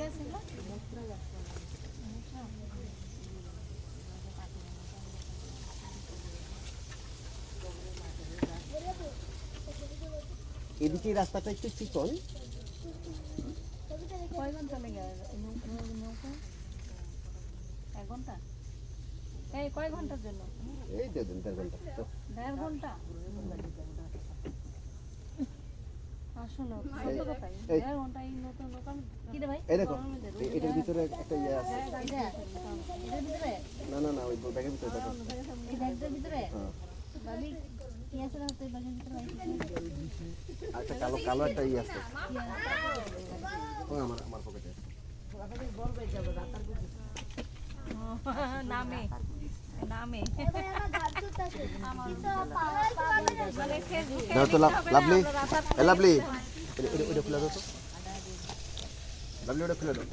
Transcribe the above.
আছে এগুলো? এদিকে রাস্তাটা একটু চিকন। কয় ঘন্টা লেগে নৌকা? 1 ঘন্টা? এই কয় ঘন্টার জন্য? এই 1.5 ঘন্টা। 1.5 ঘন্টা? আসলে সত্য কথাই 1.5 ঘন্টা এই নতুন নৌকা। কি রে ভাই? এই দেখো এটার ভিতরে একটা ইয়ে আছে। এটার ভিতরে? না ওই ব্যাগের ভিতরে দেখো। এই ব্যাগটার ভিতরে? হ্যাঁ। ভাবি কি আছে না তুই ব্যাগের ভিতরে? আর একটা কালো একটা ইয়ে আছে। ও আমার পকেটে আছে। নামে নামে দাও তো লাভলি। এ লাভলি ওটা খুলে দাও তো। লাভলি ওটা খুলে দাও।